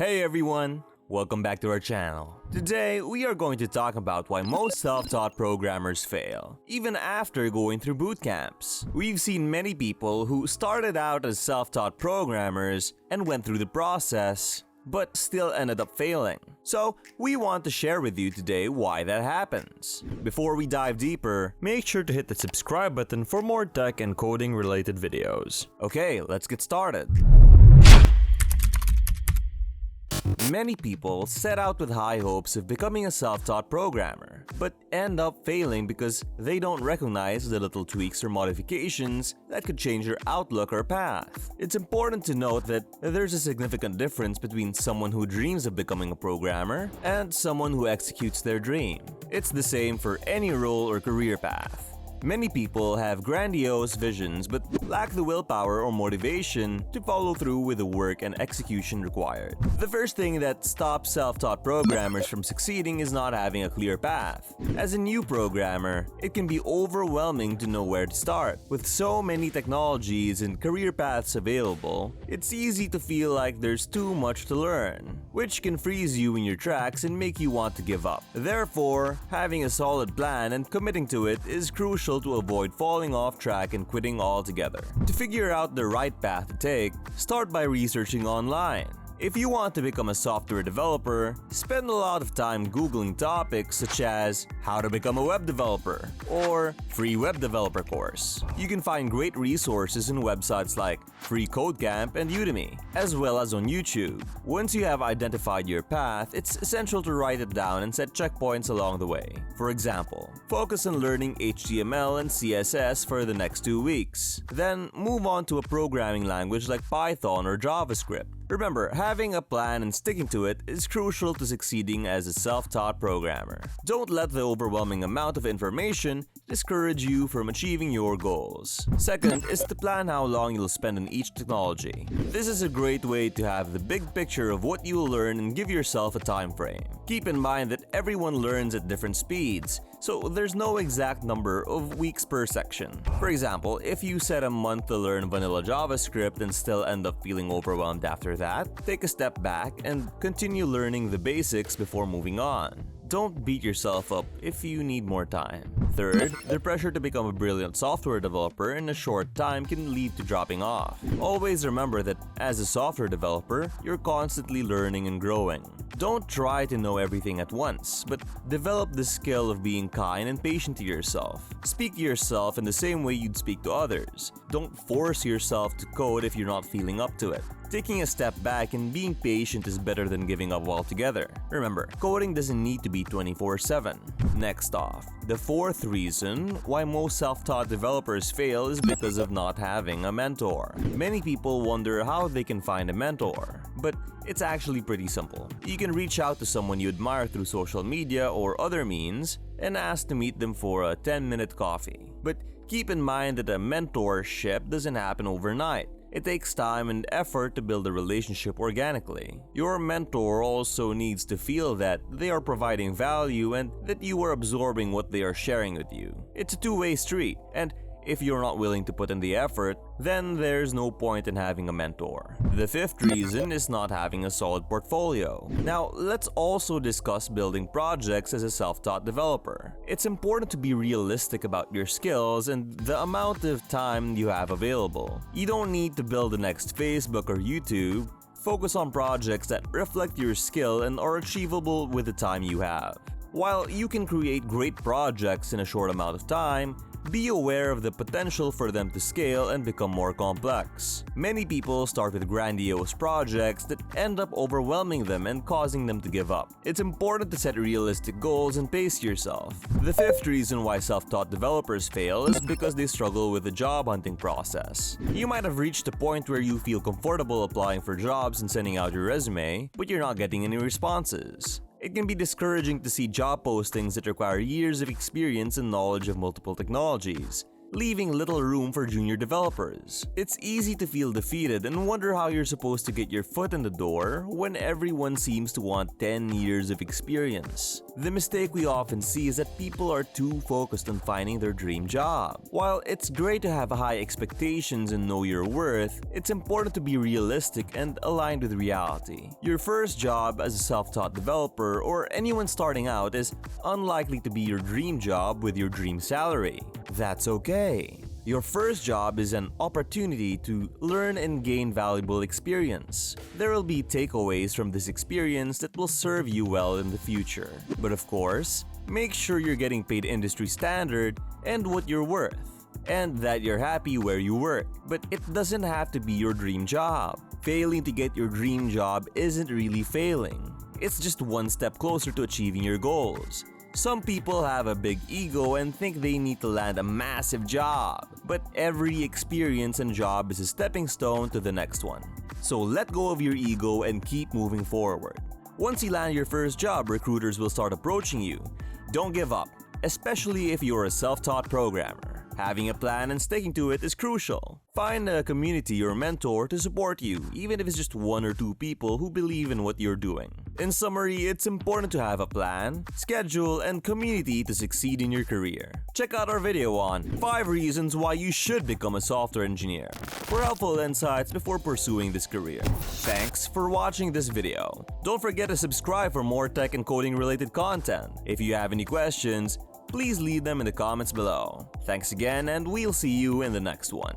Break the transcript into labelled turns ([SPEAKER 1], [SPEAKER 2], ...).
[SPEAKER 1] Hey everyone! Welcome back to our channel. Today, we are going to talk about why most self-taught programmers fail, even after going through boot camps. We've seen many people who started out as self-taught programmers and went through the process, but still ended up failing. So, we want to share with you today why that happens. Before we dive deeper, make sure to hit the subscribe button for more tech and coding related videos. Okay, let's get started. Many people set out with high hopes of becoming a self-taught programmer, but end up failing because they don't recognize the little tweaks or modifications that could change their outlook or path. It's important to note that there's a significant difference between someone who dreams of becoming a programmer and someone who executes their dream. It's the same for any role or career path. Many people have grandiose visions but lack the willpower or motivation to follow through with the work and execution required. The first thing that stops self-taught programmers from succeeding is not having a clear path. As a new programmer, it can be overwhelming to know where to start. With so many technologies and career paths available, it's easy to feel like there's too much to learn, which can freeze you in your tracks and make you want to give up. Therefore, having a solid plan and committing to it is crucial to avoid falling off track and quitting altogether. To figure out the right path to take, start by researching online. If you want to become a software developer, spend a lot of time Googling topics such as how to become a web developer or free web developer course. You can find great resources in websites like Free Code Camp and Udemy, as well as on YouTube. Once you have identified your path, it's essential to write it down and set checkpoints along the way. For example, focus on learning HTML and CSS for the next 2 weeks. Then move on to a programming language like Python or JavaScript. Remember, having a plan and sticking to it is crucial to succeeding as a self-taught programmer. Don't let the overwhelming amount of information discourage you from achieving your goals. Second is to plan how long you'll spend on each technology. This is a great way to have the big picture of what you will learn and give yourself a time frame. Keep in mind that everyone learns at different speeds, so there's no exact number of weeks per section. For example, if you set a month to learn vanilla JavaScript and still end up feeling overwhelmed after that, take a step back and continue learning the basics before moving on. Don't beat yourself up if you need more time. Third, the pressure to become a brilliant software developer in a short time can lead to dropping off. Always remember that as a software developer, you're constantly learning and growing. Don't try to know everything at once, but develop the skill of being kind and patient to yourself. Speak to yourself in the same way you'd speak to others. Don't force yourself to code if you're not feeling up to it. Taking a step back and being patient is better than giving up altogether. Remember, coding doesn't need to be 24/7. Next off, the fourth reason why most self-taught developers fail is because of not having a mentor. Many people wonder how they can find a mentor, but it's actually pretty simple. You can reach out to someone you admire through social media or other means and ask to meet them for a 10-minute coffee. But keep in mind that a mentorship doesn't happen overnight. It takes time and effort to build a relationship organically. Your mentor also needs to feel that they are providing value and that you are absorbing what they are sharing with you. It's a two-way street, and if you're not willing to put in the effort, then there's no point in having a mentor. The fifth reason is not having a solid portfolio. Now, let's also discuss building projects as a self-taught developer. It's important to be realistic about your skills and the amount of time you have available. You don't need to build the next Facebook or YouTube. Focus on projects that reflect your skill and are achievable with the time you have. While you can create great projects in a short amount of time, be aware of the potential for them to scale and become more complex. Many people start with grandiose projects that end up overwhelming them and causing them to give up. It's important to set realistic goals and pace yourself. The fifth reason why self-taught developers fail is because they struggle with the job hunting process. You might have reached a point where you feel comfortable applying for jobs and sending out your resume, but you're not getting any responses. It can be discouraging to see job postings that require years of experience and knowledge of multiple technologies. leaving little room for junior developers. It's easy to feel defeated and wonder how you're supposed to get your foot in the door when everyone seems to want 10 years of experience. The mistake we often see is that people are too focused on finding their dream job. While it's great to have high expectations and know your worth, it's important to be realistic and aligned with reality. Your first job as a self-taught developer or anyone starting out is unlikely to be your dream job with your dream salary. That's okay. Your first job is an opportunity to learn and gain valuable experience. There will be takeaways from this experience that will serve you well in the future. But of course, make sure you're getting paid industry standard and what you're worth, and that you're happy where you work. But it doesn't have to be your dream job. Failing to get your dream job isn't really failing. It's just one step closer to achieving your goals. Some people have a big ego and think they need to land a massive job, but every experience and job is a stepping stone to the next one. So let go of your ego and keep moving forward. Once you land your first job, recruiters will start approaching you. Don't give up, especially if you're a self-taught programmer. Having a plan and sticking to it is crucial. Find a community or mentor to support you, even if it's just 1 or 2 people who believe in what you're doing. In summary, it's important to have a plan, schedule, and community to succeed in your career. Check out our video on 5 reasons why you should become a software engineer for helpful insights before pursuing this career. Thanks for watching this video. Don't forget to subscribe for more tech and coding related content. If you have any questions, please leave them in the comments below. Thanks again, and we'll see you in the next one.